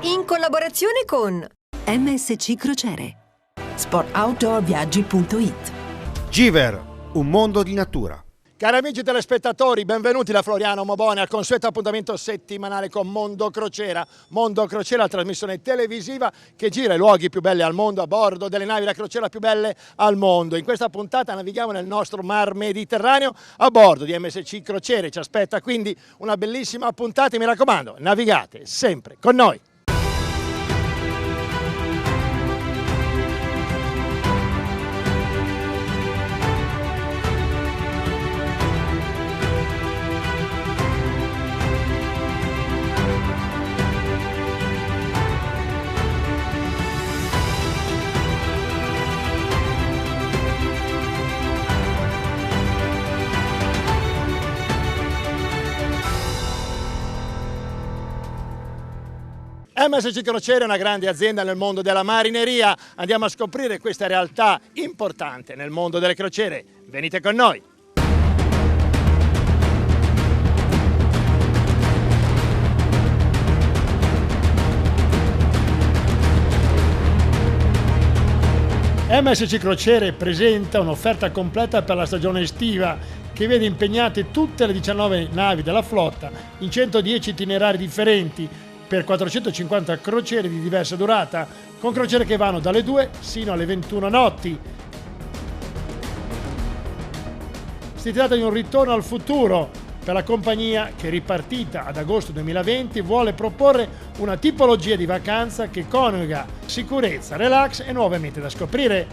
In collaborazione con MSC Crociere, sportoutdoorviaggi.it. Giver, un mondo di natura. Cari amici telespettatori, benvenuti da Floriano Mobone al consueto appuntamento settimanale con Mondo Crociera. Mondo Crociera, la trasmissione televisiva che gira i luoghi più belli al mondo a bordo delle navi da crociera più belle al mondo. In questa puntata navighiamo nel nostro Mar Mediterraneo a bordo di MSC Crociere. Ci aspetta quindi una bellissima puntata e mi raccomando, navigate sempre con noi. MSC Crociere è una grande azienda nel mondo della marineria. Andiamo a scoprire questa realtà importante nel mondo delle crociere. Venite con noi! MSC Crociere presenta un'offerta completa per la stagione estiva che vede impegnate tutte le 19 navi della flotta in 110 itinerari differenti per 450 crociere di diversa durata, con crociere che vanno dalle 2 sino alle 21 notti. Si tratta di un ritorno al futuro per la compagnia che, ripartita ad agosto 2020, vuole proporre una tipologia di vacanza che coniuga sicurezza, relax e nuove mete da scoprire.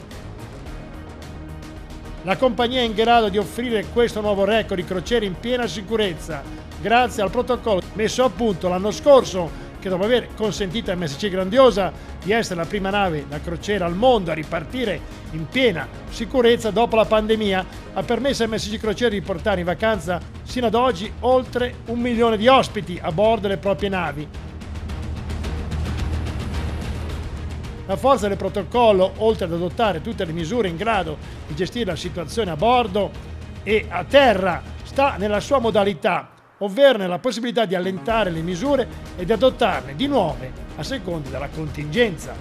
La compagnia è in grado di offrire questo nuovo record di crociere in piena sicurezza grazie al protocollo messo a punto l'anno scorso, che dopo aver consentito a MSC Grandiosa di essere la prima nave da crociera al mondo a ripartire in piena sicurezza dopo la pandemia, ha permesso a MSC Crociere di portare in vacanza sino ad oggi oltre 1 milione di ospiti a bordo delle proprie navi. La forza del protocollo, oltre ad adottare tutte le misure in grado di gestire la situazione a bordo e a terra, sta nella sua modalità, ovvero nella possibilità di allentare le misure e di adottarne di nuove a seconda della contingenza.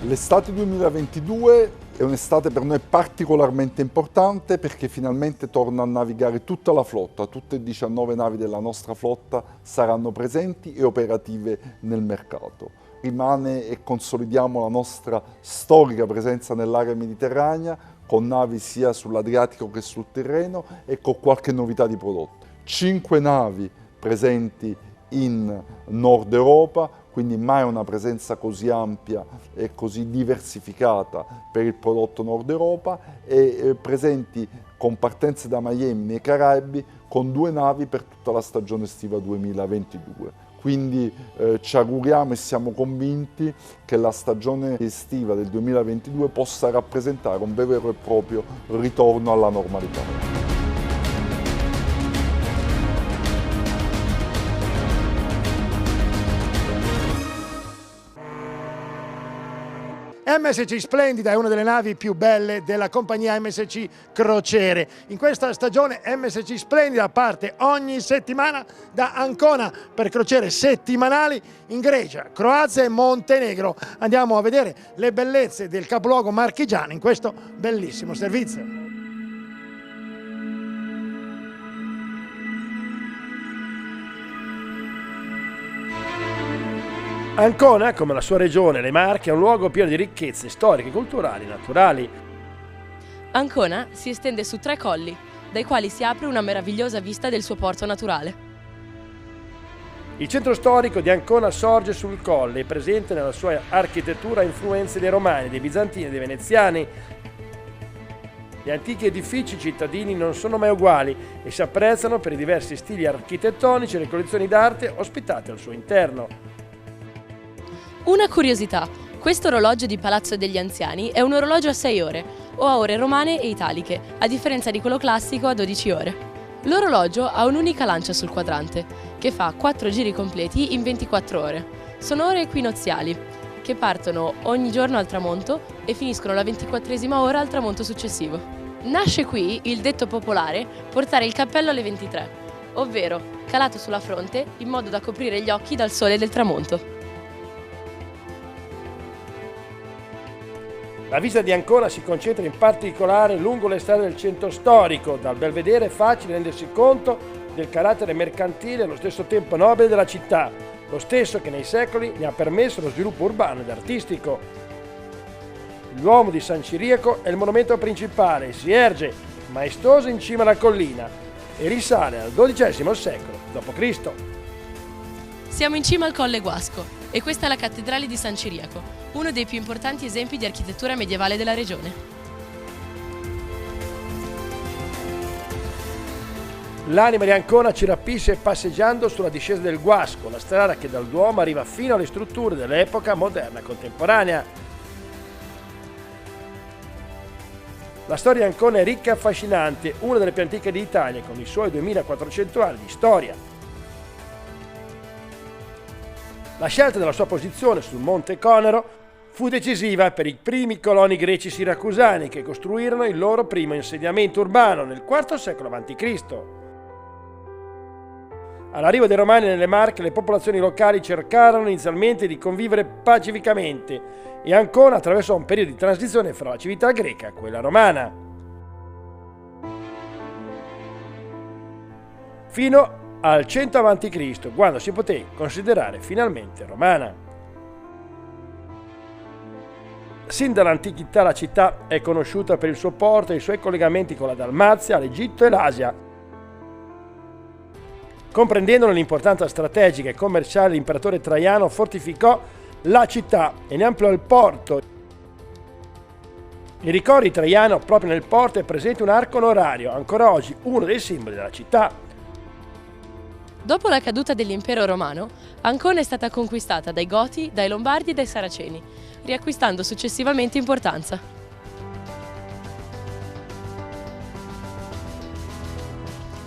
L'estate 2022 è un'estate per noi particolarmente importante perché finalmente torna a navigare tutta la flotta, tutte e 19 navi della nostra flotta saranno presenti e operative nel mercato. Rimane e consolidiamo la nostra storica presenza nell'area mediterranea con navi sia sull'Adriatico che sul Tirreno e con qualche novità di prodotto. 5 navi presenti in Nord Europa, quindi mai una presenza così ampia e così diversificata per il prodotto Nord Europa e presenti con partenze da Miami nei Caraibi con 2 navi per tutta la stagione estiva 2022. Quindi ci auguriamo e siamo convinti che la stagione estiva del 2022 possa rappresentare un vero e proprio ritorno alla normalità. MSC Splendida è una delle navi più belle della compagnia MSC Crociere. In questa stagione MSC Splendida parte ogni settimana da Ancona per crociere settimanali in Grecia, Croazia e Montenegro. Andiamo a vedere le bellezze del capoluogo marchigiano in questo bellissimo servizio. Ancona, come la sua regione, le Marche, è un luogo pieno di ricchezze storiche, culturali e naturali. Ancona si estende su 3 colli, dai quali si apre una meravigliosa vista del suo porto naturale. Il centro storico di Ancona sorge sul colle e presente nella sua architettura influenze dei Romani, dei Bizantini e dei Veneziani. Gli antichi edifici cittadini non sono mai uguali e si apprezzano per i diversi stili architettonici e le collezioni d'arte ospitate al suo interno. Una curiosità, questo orologio di Palazzo degli Anziani è un orologio a 6 ore, o a ore romane e italiche, a differenza di quello classico a 12 ore. L'orologio ha un'unica lancia sul quadrante, che fa 4 giri completi in 24 ore. Sono ore equinoziali, che partono ogni giorno al tramonto e finiscono la 24esima ora al tramonto successivo. Nasce qui il detto popolare portare il cappello alle 23, ovvero calato sulla fronte in modo da coprire gli occhi dal sole del tramonto. La visita di Ancona si concentra in particolare lungo le strade del centro storico. Dal belvedere è facile rendersi conto del carattere mercantile e allo stesso tempo nobile della città, lo stesso che nei secoli ne ha permesso lo sviluppo urbano ed artistico. Il Duomo di San Ciriaco è il monumento principale, si erge maestoso in cima alla collina e risale al XII secolo d.C. Siamo in cima al Colle Guasco e questa è la cattedrale di San Ciriaco, uno dei più importanti esempi di architettura medievale della regione. L'anima di Ancona ci rapisce passeggiando sulla discesa del Guasco, la strada che dal Duomo arriva fino alle strutture dell'epoca moderna contemporanea. La storia di Ancona è ricca e affascinante, una delle più antiche d'Italia, con i suoi 2400 anni di storia. La scelta della sua posizione sul Monte Conero fu decisiva per i primi coloni greci siracusani che costruirono il loro primo insediamento urbano nel IV secolo a.C. All'arrivo dei Romani nelle Marche, le popolazioni locali cercarono inizialmente di convivere pacificamente e Ancona attraversò un periodo di transizione fra la civiltà greca e quella romana. Fino al 100 a.C., quando si poté considerare finalmente romana. Sin dall'antichità la città è conosciuta per il suo porto e i suoi collegamenti con la Dalmazia, l'Egitto e l'Asia. Comprendendone l'importanza strategica e commerciale, l'imperatore Traiano fortificò la città e ne ampliò il porto. Nei ricordi di Traiano, proprio nel porto è presente un arco onorario, ancora oggi uno dei simboli della città. Dopo la caduta dell'impero romano, Ancona è stata conquistata dai Goti, dai Lombardi e dai Saraceni, riacquistando successivamente importanza.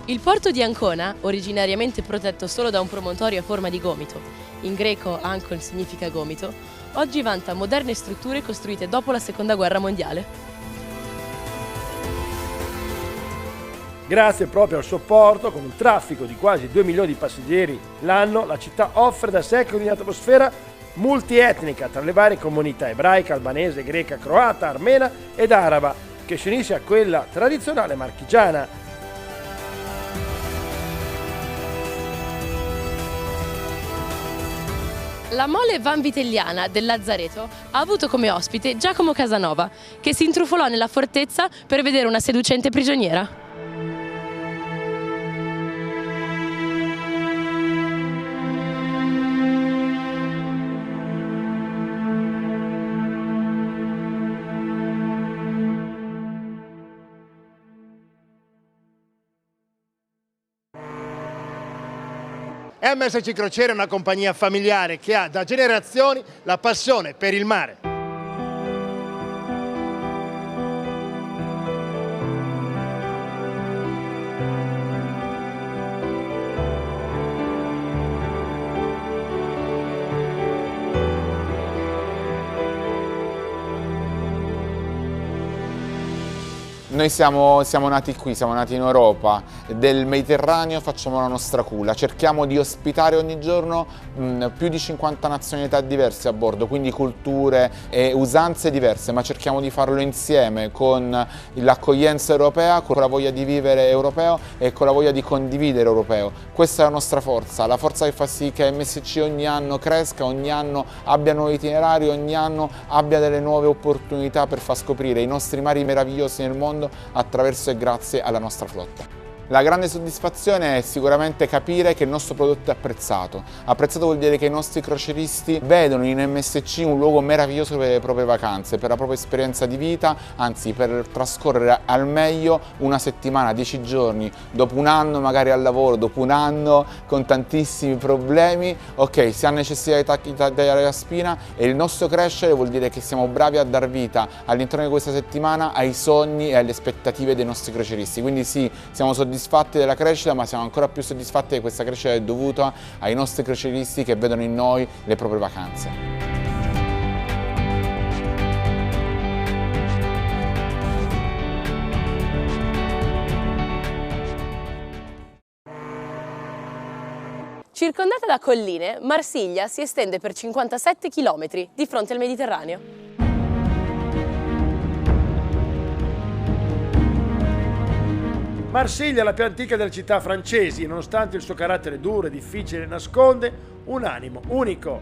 Il porto di Ancona, originariamente protetto solo da un promontorio a forma di gomito, in greco Ancon significa gomito, oggi vanta moderne strutture costruite dopo la Seconda Guerra Mondiale. Grazie proprio al suo porto, con un traffico di quasi 2 milioni di passeggeri l'anno, la città offre da secoli un'atmosfera multietnica tra le varie comunità ebraica, albanese, greca, croata, armena ed araba, che si unisce a quella tradizionale marchigiana. La mole vanvitelliana del Lazzareto ha avuto come ospite Giacomo Casanova, che si intrufolò nella fortezza per vedere una seducente prigioniera. MSC Crociere è una compagnia familiare che ha da generazioni la passione per il mare. Noi siamo nati qui, siamo nati in Europa, del Mediterraneo facciamo la nostra culla, cerchiamo di ospitare ogni giorno più di 50 nazionalità diverse a bordo, quindi culture e usanze diverse, ma cerchiamo di farlo insieme con l'accoglienza europea, con la voglia di vivere europeo e con la voglia di condividere europeo. Questa è la nostra forza, la forza che fa sì che MSC ogni anno cresca, ogni anno abbia nuovi itinerari, ogni anno abbia delle nuove opportunità per far scoprire i nostri mari meravigliosi nel mondo attraverso e grazie alla nostra flotta. La grande soddisfazione è sicuramente capire che il nostro prodotto è apprezzato. Apprezzato vuol dire che i nostri crocieristi vedono in MSC un luogo meraviglioso per le proprie vacanze, per la propria esperienza di vita, anzi per trascorrere al meglio una settimana, 10 giorni, dopo un anno magari al lavoro, dopo un anno con tantissimi problemi. Ok, si ha necessità di tagliare la spina e il nostro crescere vuol dire che siamo bravi a dar vita all'interno di questa settimana ai sogni e alle aspettative dei nostri crocieristi. Quindi sì, siamo soddisfatti della crescita, ma siamo ancora più soddisfatti che questa crescita è dovuta ai nostri crocieristi che vedono in noi le proprie vacanze. Circondata da colline, Marsiglia si estende per 57 km di fronte al Mediterraneo. Marsiglia è la più antica delle città francesi e nonostante il suo carattere duro e difficile nasconde un animo unico.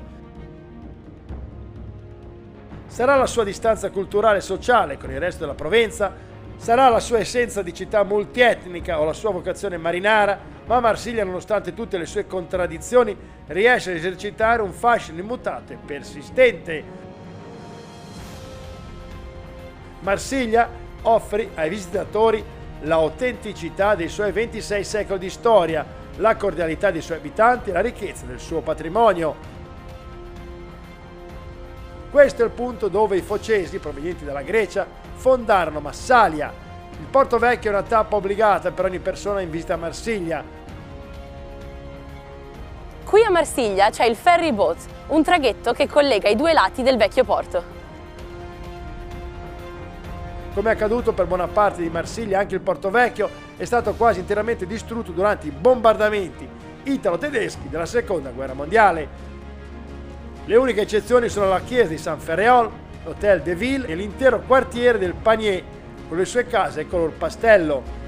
Sarà la sua distanza culturale e sociale con il resto della Provenza, sarà la sua essenza di città multietnica o la sua vocazione marinara, ma Marsiglia, nonostante tutte le sue contraddizioni, riesce ad esercitare un fascino immutato e persistente. Marsiglia offre ai visitatori l'autenticità dei suoi 26 secoli di storia, la cordialità dei suoi abitanti e la ricchezza del suo patrimonio. Questo è il punto dove i focesi, provenienti dalla Grecia, fondarono Massalia. Il Porto Vecchio è una tappa obbligata per ogni persona in visita a Marsiglia. Qui a Marsiglia c'è il ferry boat, un traghetto che collega i due lati del vecchio porto. Come è accaduto per buona parte di Marsiglia, anche il Porto Vecchio è stato quasi interamente distrutto durante i bombardamenti italo-tedeschi della Seconda Guerra Mondiale. Le uniche eccezioni sono la chiesa di San Ferréol, l'Hôtel de Ville e l'intero quartiere del Panier, con le sue case color pastello.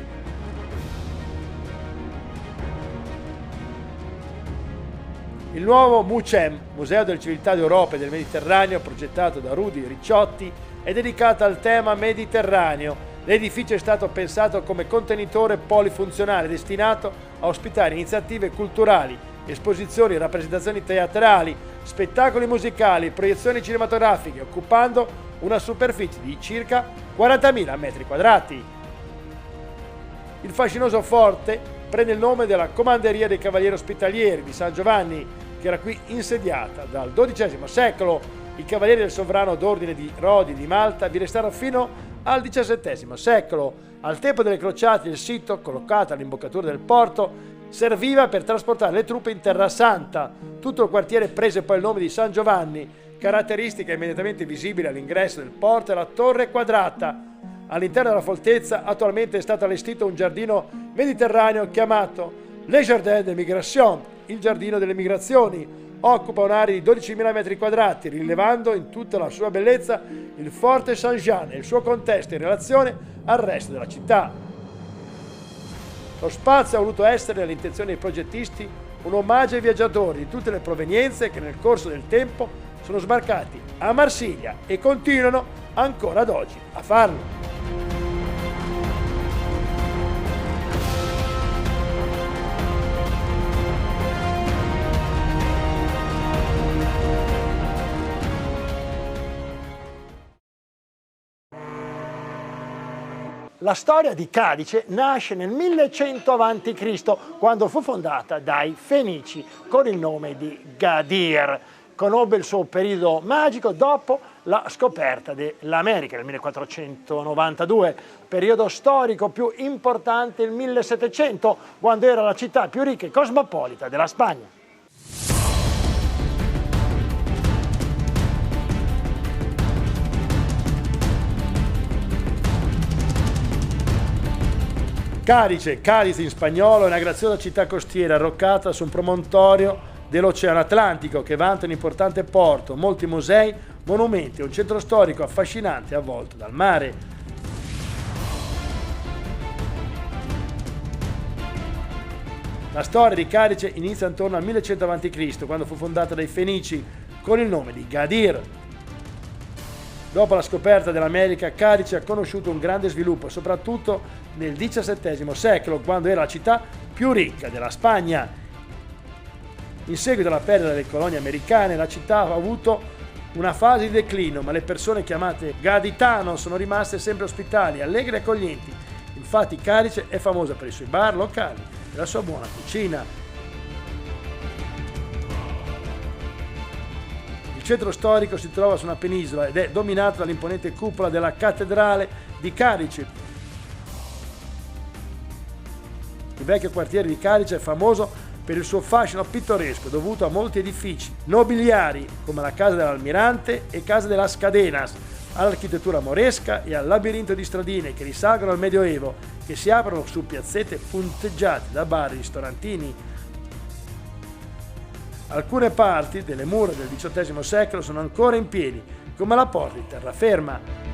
Il nuovo MUCEM, Museo delle Civiltà d'Europa e del Mediterraneo, progettato da Rudy Ricciotti, è dedicato al tema mediterraneo. L'edificio è stato pensato come contenitore polifunzionale destinato a ospitare iniziative culturali, esposizioni, rappresentazioni teatrali, spettacoli musicali, proiezioni cinematografiche, occupando una superficie di circa 40.000 metri quadrati. Il fascinoso forte prende il nome della Comanderia dei Cavalieri Ospitalieri di San Giovanni, che era qui insediata dal XII secolo. I cavalieri del sovrano d'ordine di Rodi di Malta vi restarono fino al XVII secolo. Al tempo delle crociate il sito, collocato all'imboccatura del porto, serviva per trasportare le truppe in Terra Santa. Tutto il quartiere prese poi il nome di San Giovanni. Caratteristica immediatamente visibile all'ingresso del porto è la torre quadrata. All'interno della fortezza attualmente è stato allestito un giardino mediterraneo chiamato Le Jardin de Migration, il giardino delle migrazioni. Occupa un'area di 12.000 metri quadrati, rilevando in tutta la sua bellezza il forte Saint-Jean e il suo contesto in relazione al resto della città. Lo spazio ha voluto essere, all'intenzione dei progettisti, un omaggio ai viaggiatori di tutte le provenienze che nel corso del tempo sono sbarcati a Marsiglia e continuano ancora ad oggi a farlo. La storia di Cadice nasce nel 1100 a.C., quando fu fondata dai Fenici con il nome di Gadir. Conobbe il suo periodo magico dopo la scoperta dell'America nel 1492, periodo storico più importante il 1700, quando era la città più ricca e cosmopolita della Spagna. Cadice, Cadiz in spagnolo, è una graziosa città costiera arroccata su un promontorio dell'Oceano Atlantico che vanta un importante porto, molti musei, monumenti e un centro storico affascinante avvolto dal mare. La storia di Cadice inizia intorno al 1100 a.C., quando fu fondata dai Fenici con il nome di Gadir. Dopo la scoperta dell'America, Cadice ha conosciuto un grande sviluppo, soprattutto nel XVII secolo, quando era la città più ricca della Spagna. In seguito alla perdita delle colonie americane, la città ha avuto una fase di declino, ma le persone chiamate gaditanos sono rimaste sempre ospitali, allegre e accoglienti. Infatti Cadice è famosa per i suoi bar locali e la sua buona cucina. Il centro storico si trova su una penisola ed è dominato dall'imponente cupola della cattedrale di Cadice. Il vecchio quartiere di Cadice è famoso per il suo fascino pittoresco dovuto a molti edifici nobiliari come la Casa dell'Almirante e Casa de las Cadenas, all'architettura moresca e al labirinto di stradine che risalgono al Medioevo, che si aprono su piazzette punteggiate da bar e ristorantini. Alcune parti delle mura del XVIII secolo sono ancora in piedi, come la porta di terraferma.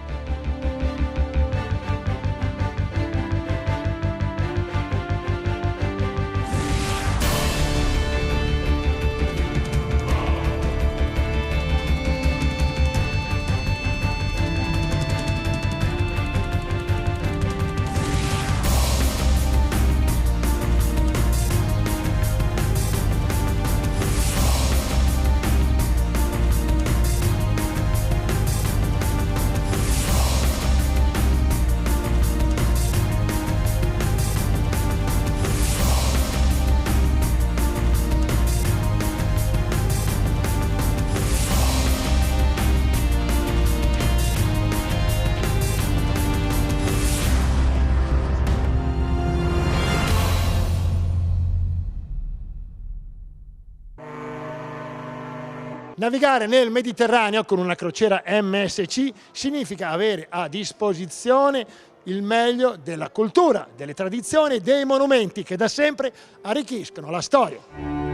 Navigare nel Mediterraneo con una crociera MSC significa avere a disposizione il meglio della cultura, delle tradizioni e dei monumenti che da sempre arricchiscono la storia.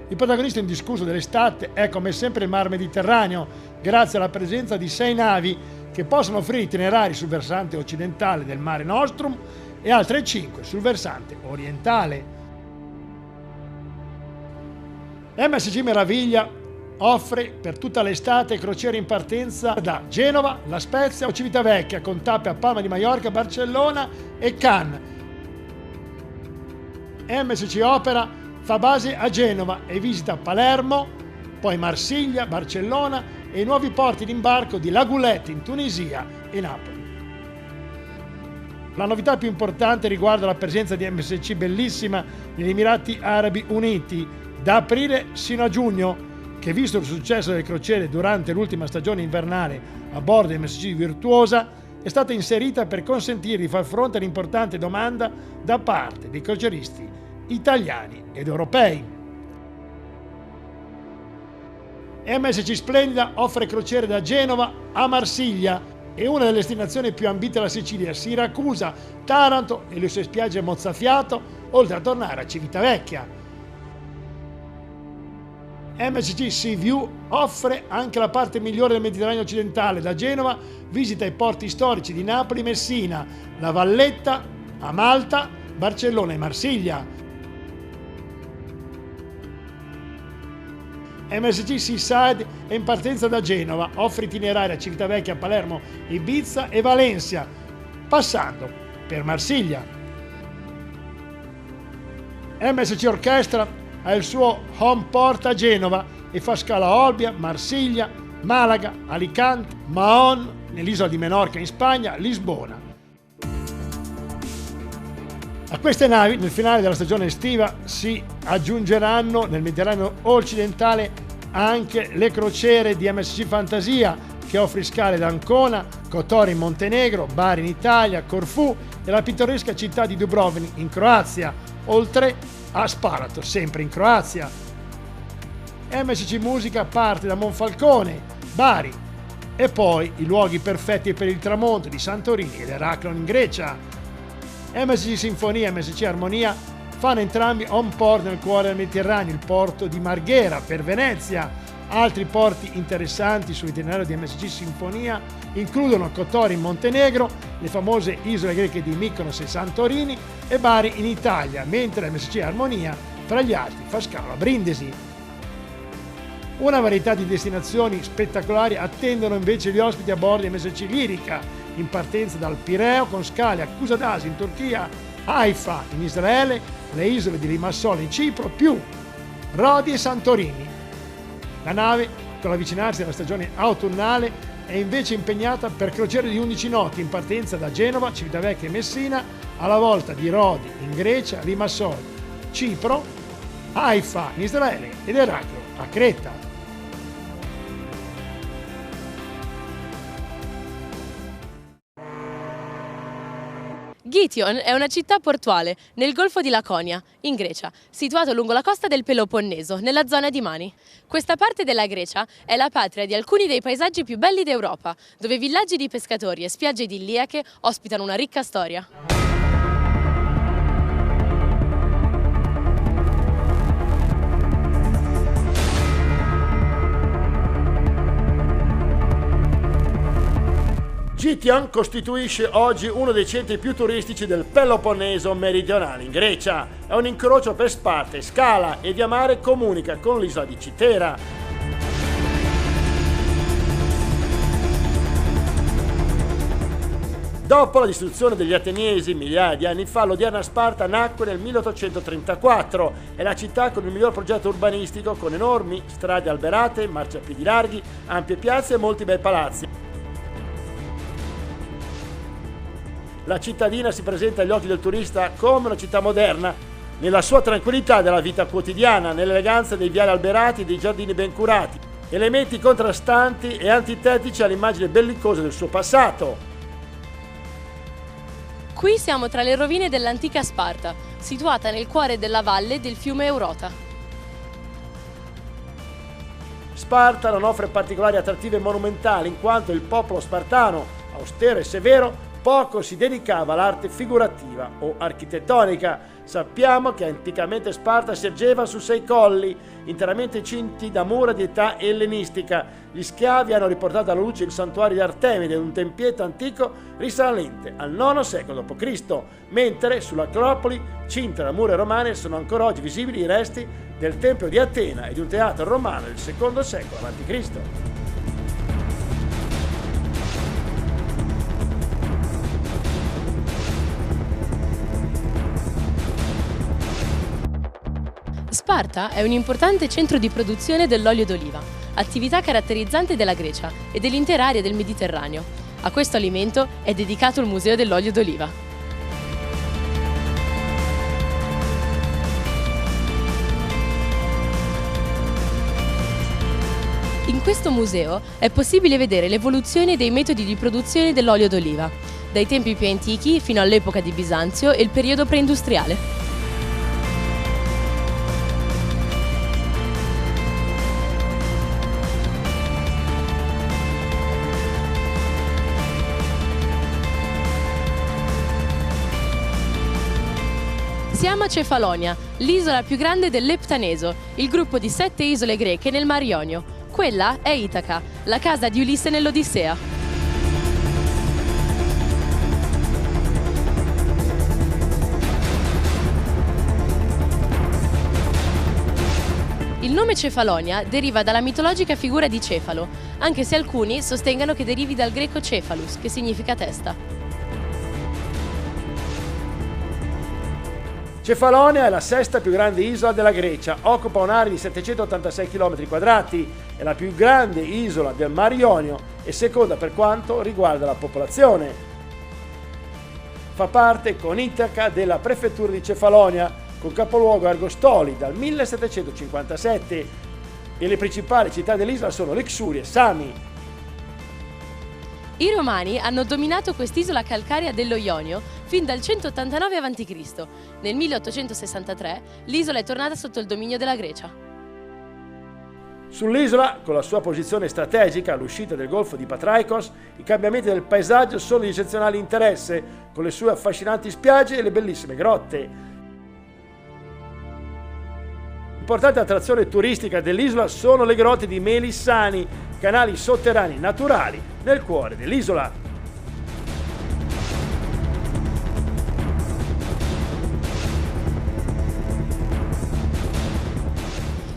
Il protagonista indiscusso dell'estate è come sempre il Mar Mediterraneo, grazie alla presenza di 6 navi che possono offrire itinerari sul versante occidentale del Mare Nostrum e altre 5 sul versante orientale. MSC Meraviglia offre per tutta l'estate crociere in partenza da Genova, La Spezia o Civitavecchia con tappe a Palma di Maiorca, Barcellona e Cannes. MSC Opera fa base a Genova e visita Palermo, poi Marsiglia, Barcellona e i nuovi porti d'imbarco di La Goulette in Tunisia e Napoli. La novità più importante riguarda la presenza di MSC Bellissima negli Emirati Arabi Uniti da aprile sino a giugno, che visto il successo delle crociere durante l'ultima stagione invernale a bordo di MSC Virtuosa, è stata inserita per consentire di far fronte all'importante domanda da parte dei crocieristi italiani ed europei. MSC Splendida offre crociere da Genova a Marsiglia e una delle destinazioni più ambite alla Sicilia, Siracusa, Taranto e le sue spiagge mozzafiato, oltre a tornare a Civitavecchia. MSC Sea View offre anche la parte migliore del Mediterraneo occidentale, da Genova visita i porti storici di Napoli e Messina, La Valletta, Amalta, Barcellona e Marsiglia. MSC Seaside è in partenza da Genova, offre itinerari a Civitavecchia, Palermo, Ibiza e Valencia, passando per Marsiglia. MSC Orchestra ha il suo home port a Genova e fa scala a Olbia, Marsiglia, Malaga, Alicante, Mahon, nell'isola di Menorca in Spagna, Lisbona. A queste navi, nel finale della stagione estiva, si aggiungeranno nel Mediterraneo occidentale anche le crociere di MSC Fantasia, che offre scale ad Ancona, Kotor in Montenegro, Bari in Italia, Corfù e la pittoresca città di Dubrovnik in Croazia, oltre a Sparato, sempre in Croazia. MSC Musica parte da Monfalcone, Bari e poi i luoghi perfetti per il tramonto di Santorini ed Eraklon in Grecia. MSC Sinfonia e MSC Armonia fanno entrambi home port nel cuore del Mediterraneo, il porto di Marghera per Venezia. Altri porti interessanti sull'itinerario di MSC Sinfonia includono Kotor in Montenegro, le famose isole greche di Mykonos e Santorini e Bari in Italia, mentre MSC Armonia, fra gli altri, fa scalo a Brindisi. Una varietà di destinazioni spettacolari attendono invece gli ospiti a bordo di MSC Lirica, in partenza dal Pireo con scale a Kusadasi in Turchia, Haifa in Israele, le isole di Limassol in Cipro, più Rodi e Santorini. La nave, con l'avvicinarsi della stagione autunnale, è invece impegnata per crociere di 11 noti in partenza da Genova, Civitavecchia e Messina, alla volta di Rodi in Grecia, Limassol, Cipro, Haifa in Israele ed Eraclio a Creta. Gition è una città portuale nel Golfo di Laconia, in Grecia, situato lungo la costa del Peloponneso, nella zona di Mani. Questa parte della Grecia è la patria di alcuni dei paesaggi più belli d'Europa, dove villaggi di pescatori e spiagge idilliache ospitano una ricca storia. Gition costituisce oggi uno dei centri più turistici del Peloponneso meridionale in Grecia. È un incrocio per Sparta, Scala e via mare comunica con l'isola di Citera. Dopo la distruzione degli Ateniesi migliaia di anni fa, l'odierna Sparta nacque nel 1834. È la città con il miglior progetto urbanistico, con enormi strade alberate, marciapiedi larghi, ampie piazze e molti bei palazzi. La cittadina si presenta agli occhi del turista come una città moderna, nella sua tranquillità della vita quotidiana, nell'eleganza dei viali alberati e dei giardini ben curati, elementi contrastanti e antitetici all'immagine bellicosa del suo passato. Qui siamo tra le rovine dell'antica Sparta, situata nel cuore della valle del fiume Eurota. Sparta non offre particolari attrattive monumentali, in quanto il popolo spartano, austero e severo, poco si dedicava all'arte figurativa o architettonica. Sappiamo che anticamente Sparta si ergeva su 6 colli, interamente cinti da mura di età ellenistica. Gli schiavi hanno riportato alla luce il santuario di Artemide, un tempietto antico risalente al IX secolo d.C., mentre sull'Acropoli, cinta da mura romane, sono ancora oggi visibili i resti del Tempio di Atena e di un teatro romano del II secolo a.C. Sparta è un importante centro di produzione dell'olio d'oliva, attività caratterizzante della Grecia e dell'intera area del Mediterraneo. A questo alimento è dedicato il Museo dell'olio d'oliva. In questo museo è possibile vedere l'evoluzione dei metodi di produzione dell'olio d'oliva, dai tempi più antichi fino all'epoca di Bisanzio e il periodo preindustriale. Siamo a Cefalonia, l'isola più grande dell'Eptaneso, il gruppo di 7 isole greche nel Mar Ionio. Quella è Itaca, la casa di Ulisse nell'Odissea. Il nome Cefalonia deriva dalla mitologica figura di Cefalo, anche se alcuni sostengono che derivi dal greco cephalus, che significa testa. Cefalonia è la 6ª più grande isola della Grecia, occupa un'area di 786 km², è la più grande isola del Mar Ionio e seconda per quanto riguarda la popolazione. Fa parte con Itaca della prefettura di Cefalonia, con capoluogo Argostoli dal 1757 e le principali città dell'isola sono Lixuri e Sami. I Romani hanno dominato quest'isola calcarea dello Ionio fin dal 189 a.C. Nel 1863 l'isola è tornata sotto il dominio della Grecia. Sull'isola, con la sua posizione strategica all'uscita del golfo di Patraikos, i cambiamenti del paesaggio sono di eccezionale interesse, con le sue affascinanti spiagge e le bellissime grotte. Importante attrazione turistica dell'isola sono le grotte di Melissani, canali sotterranei naturali nel cuore dell'isola.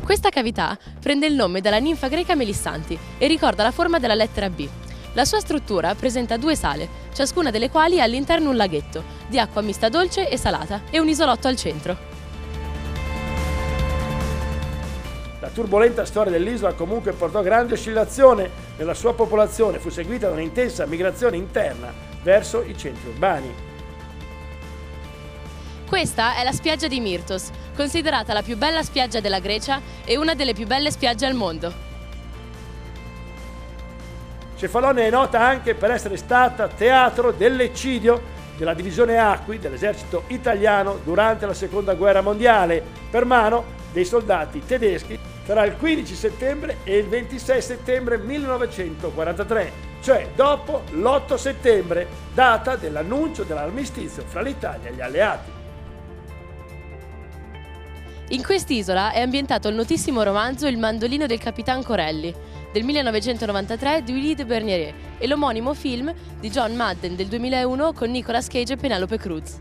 Questa cavità prende il nome dalla ninfa greca Melissanti e ricorda la forma della lettera B. La sua struttura presenta 2 sale, ciascuna delle quali ha all'interno un laghetto, di acqua mista dolce e salata, e un isolotto al centro. La turbolenta storia dell'isola comunque portò grande oscillazione nella sua popolazione, fu seguita da un'intensa migrazione interna verso i centri urbani. Questa è la spiaggia di Myrtos, considerata la più bella spiaggia della Grecia e una delle più belle spiagge al mondo. Cefalonia è nota anche per essere stata teatro dell'eccidio della divisione Acqui dell'esercito italiano durante la Seconda Guerra Mondiale per mano dei soldati tedeschi tra il 15 settembre e il 26 settembre 1943, cioè dopo l'8 settembre, data dell'annuncio dell'armistizio fra l'Italia e gli alleati. In quest'isola è ambientato il notissimo romanzo Il mandolino del Capitan Corelli del 1993 di Willy de Bernier e l'omonimo film di John Madden del 2001 con Nicolas Cage e Penelope Cruz.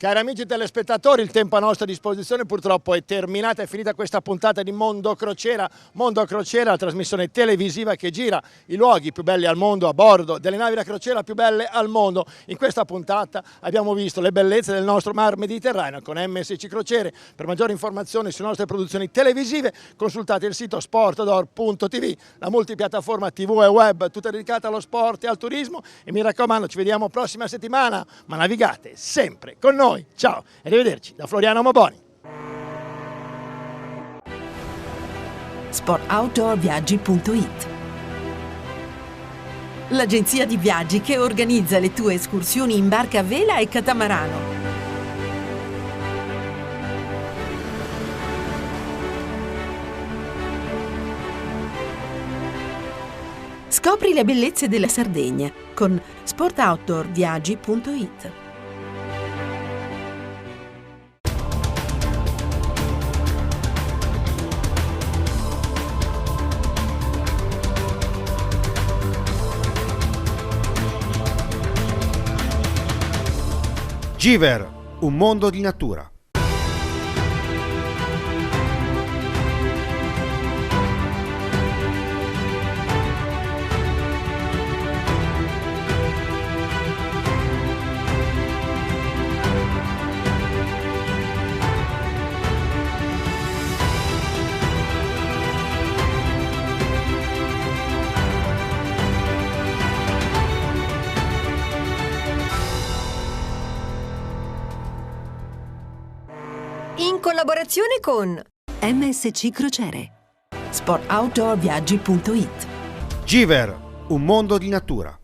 Cari amici telespettatori, il tempo a nostra disposizione purtroppo è terminata, è finita questa puntata di Mondo Crociera. Mondo Crociera, la trasmissione televisiva che gira i luoghi più belli al mondo a bordo delle navi da crociera più belle al mondo. In questa puntata abbiamo visto le bellezze del nostro mar Mediterraneo con MSC Crociere. Per maggiori informazioni sulle nostre produzioni televisive consultate il sito sportador.tv, la multipiattaforma TV e web tutta dedicata allo sport e al turismo. E mi raccomando, ci vediamo prossima settimana, ma navigate sempre con noi. Ciao e arrivederci da Floriano Moboni. sportoutdoorviaggi.it, l'agenzia di viaggi che organizza le tue escursioni in barca a vela e catamarano. Scopri le bellezze della Sardegna con sportoutdoorviaggi.it. Giver, un mondo di natura. In collaborazione con MSC Crociere. sportoutdoorviaggi.it. Giver, un mondo di natura.